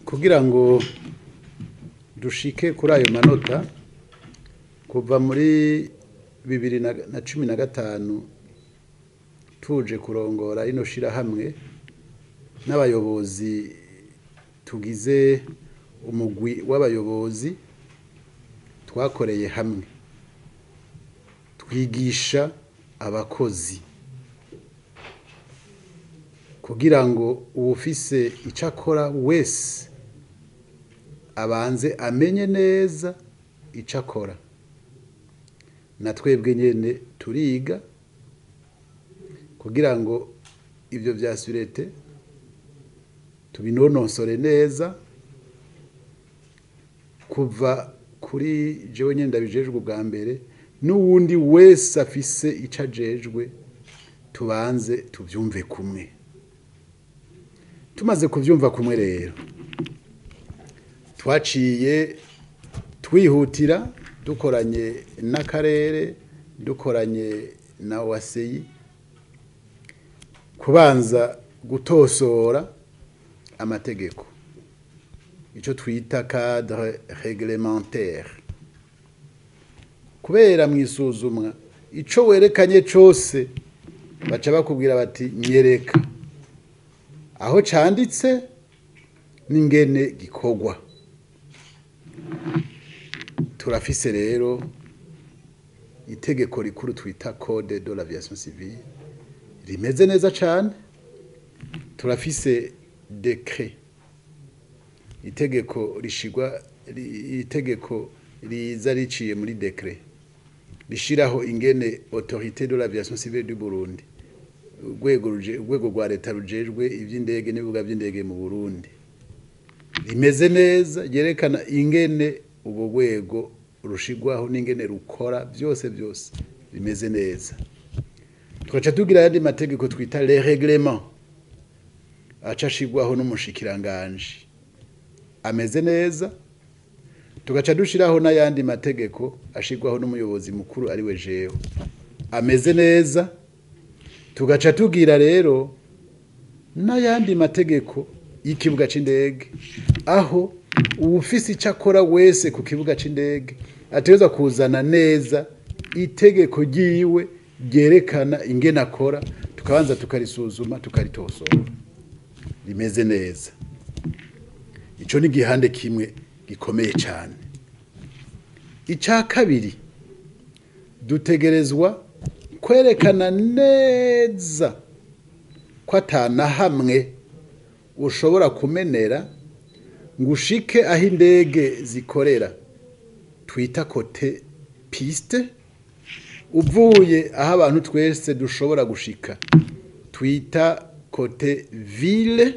kugira ngo dushike kuri ayo manota kuva muri 2015 tuje kurongora ino shirahamwe n'abayobozi tugize umugwi w'abayobozi twakoreye hamwe twigisha abakozi kugira ngo uwufise icakora wese abanze amenye neza icakora na twebwe nyene turiga kugira ngo ivyo vya surete tubinonosore neza kuva kuri jewe nyene ndabijejwe ubwa mbere n'uwundi wese afise icajejwe tubanze tuvyumve kumwe. Tumaze kuvyumva kumwe rero twaciye twihutira dukoranye n'akarere dukoranye na waseyi kubanza gutosora amategeko ico twita cadre réglementaire kubera mwisuzumwa ico werekanye cose baca bakubwira bati nyereka aho canditse n'ingene gikorwa. Turafise rero itegeko rikuru twita code de l'aviation civile rimeze neza cane. Turafise décret itegeko riza riciye muri décret rishiraho ingene autorité de l'aviation civile du Burundi urwego rwa leta rujejwe ivy'indege n'ibibuga vy'indege mu Burundi rimeze neza yerekana ingene ubwo rwego rushigwaho n'ingene rukora byose bimeze neza. Twaca tugira yandi mategeko twita les règlements acashigwaho n'umushikiranganje ameze neza. Tugaca dushiraho n'ayandi mategeko ashigwaho n'umuyobozi mukuru ari we jewe ameze neza. Tugaca tugira rero n'ayandi mategeko y'ikibuga c'indege aho uwufise icakora wese ku kibuga c'indege ategerezwa kuzana neza itegeko ryiwe ryerekana ingene akora, tukabanza tukarisuzuma tukaritosora rimeze neza. Ico ni igihande kimwe gikomeye cane. Ica kabiri dutegerezwa kwerekana neza ko atana hamwe ushobora kumenera ngo ushike aho indege zikorera twita kote piste uvuye aho abantu twese dushobora gushika twita kote ville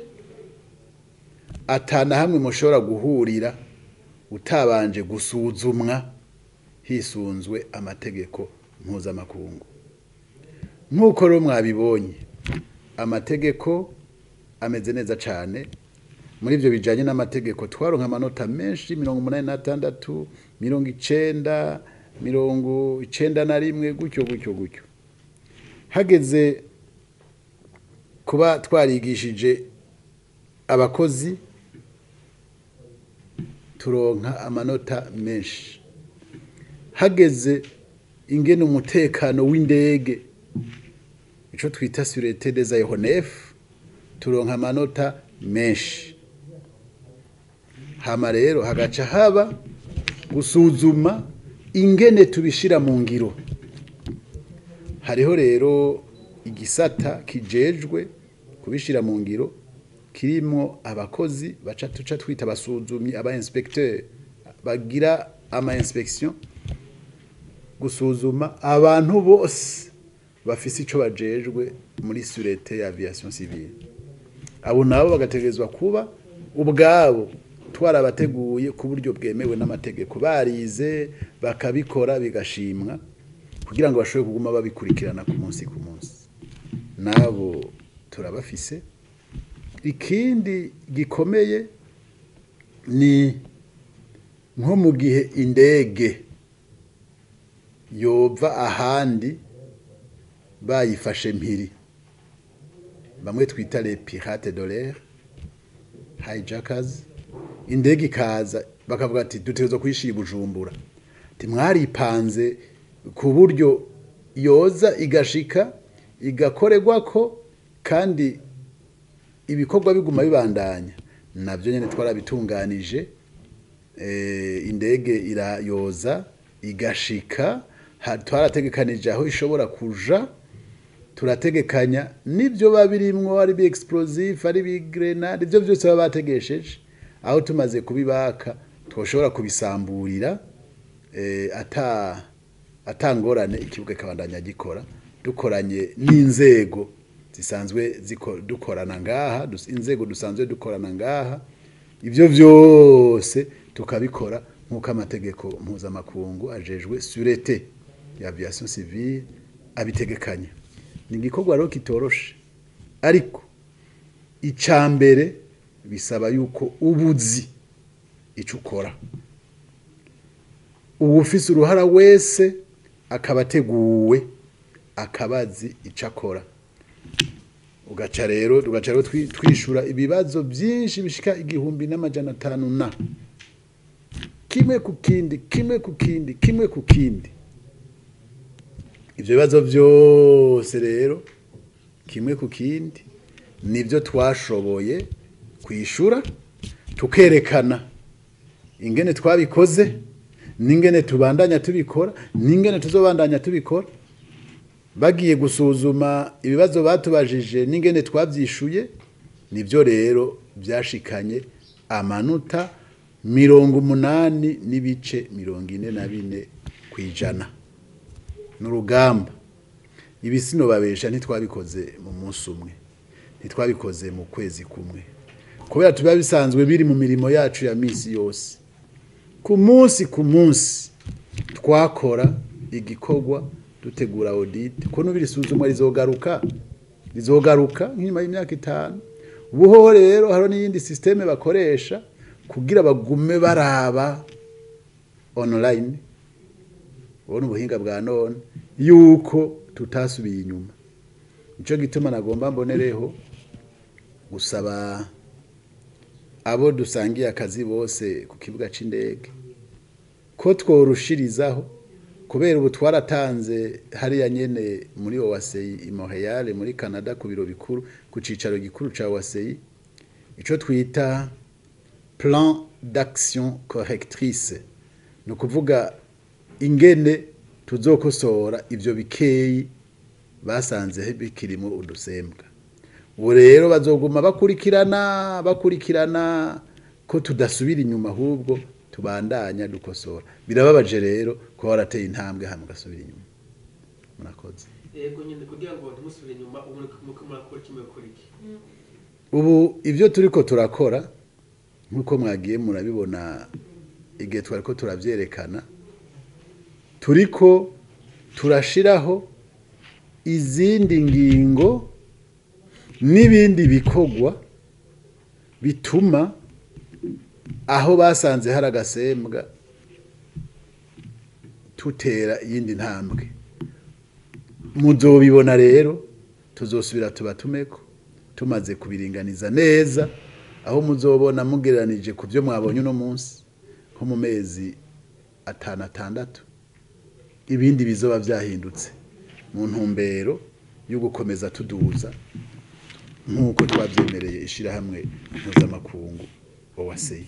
atana hamwe mushobora guhurira utabanje gusuzumwa hisunzwe amategeko mpuzamakungu. Nk'uko rero mwabibonye amategeko ameze neza cane. Muri ivyo bijanye n'amategeko twaronka amanota menshi 86 90 91 gutyo. Hageze kuba twarigishije abakozi turonka amanota menshi. Hageze ingene umutekano w'indege ico twita sûreté des aéronefs turonka amanota menshi. Hama rero hagaca haba gusuzuma ingene tubishira mu ngiro. Hariho rero igisata kijejwe kubishira mu ngiro kirimo abakozi tuca twita basuzumyi aba inspecteur bagira ama inspection gusuzuma abantu bose bafise ico bajejwe muri sûreté ya aviation civile. Abo nabo bagategerezwa kuba ubwabo twarabateguye ku buryo bwemewe n'amategeko barize bakabikora bigashimwa kugira ngo bashobore kuguma babikurikirana ku munsi nabo turabafise. Ikindi gikomeye ni nko mu gihe indege yova ahandi bayifashe mpiri bamwe twita les pirates de l'air hijackers indege ikaza bakavuga ati dutegerezwa kuyishira i Bujumbura mwaripanze ku buryo yoza igashika igakorerwako kandi ibikorwa biguma bibandanya nabyo nyene twarabitunganije indege irayoza igashika twarategekanije aho ishobora kuja turategekanya nibyo babirimwo ari bi explosive ari bi grenade ibyo byose baba bategesheje aho tumaze kubibaka twoshobora kubisamburira atangorane ikibuga kabandanya gikora dukoranye n'inzego zisanzwe dukorana ngaha inzego dusanzwe dukorana ngaha ibyo byose tukabikora nk'uko amategeko mpuzamakungu ajejwe sûreté ya aviation civile abitegekanya ni igikorwa rero kitoroshe ariko icambere bisaba yuko ubuzi ico ukora ubufise uruhara wese akabateguwe akabazi icakora ugaca rero twishura ibibazo byinshi bishika 1500 na kimwe ku kindi ivyo bibazo byose rero kimwe ku kindi nivyo twashoboye kwishura tukerekana ingene twabikoze ningene tubandanya tubikora ningene tuzobandanya tubikora bagiye gusuzuma ibibazo batubajije ningene twavyishuye nivyo rero byashikanye amanota 80 n'ibice 44 kwijana n'urugamba ibisino babesha ntitwabikoze mu munsi umwe ntitwabikoze mu kwezi kumwe kubera tuba bisanzwe biri mu mirimo yacu ya misi yose ku munsi twakora igikorwa dutegura audit ko nubirisuzumwa rizogaruka nk'ima y'imyaka 5 ubuho rero haro n'iyindi systeme bakoresha kugira bagume baraba online ubona ubuhinga bwa none yuko tutasubiye inyuma ico gituma nagomba mbonereho gusaba abo dusangiye akazi bose ku kibuga c'indege ko tworushirizaho kubera ubu twaratanze hariya nyene muri OACI i Montreal muri Canada ku biro bikuru ku cicaro gikuru ca OACI ico twita plan d'action correctrice no kuvuga ingene tuzokosora ivyo bikeyi basanze bikirimo udusembwa ubu rero bazoguma bakurikirana ko tudasubira inyuma ahubwo tubandanya dukosora birababaje rero ko warateye intambwe hamwe gasubira inyuma murakoze yego nyine kugira ngo ntimusubire inyuma umuko murakora kimwe kuriki ubu ivyo turiko turakora nkuko mwagiye murabibona igihe twariko turavyerekana turiko turashiraho izindi ngingo n'ibindi bikorwa bituma aho basanze hari agasembwa tutera yindi ntambwe muzobibona rero tuzosubira tubatumeko tumaze kubiringaniza neza aho muzobona mugereranije ku byo mwabonye uno munsi nko mu mezi 5 ibindi bizoba vyahindutse mu ntumbero yo gukomeza tuduza nkuko twavyemereye ishirahamwe mpuzamakungu OACI.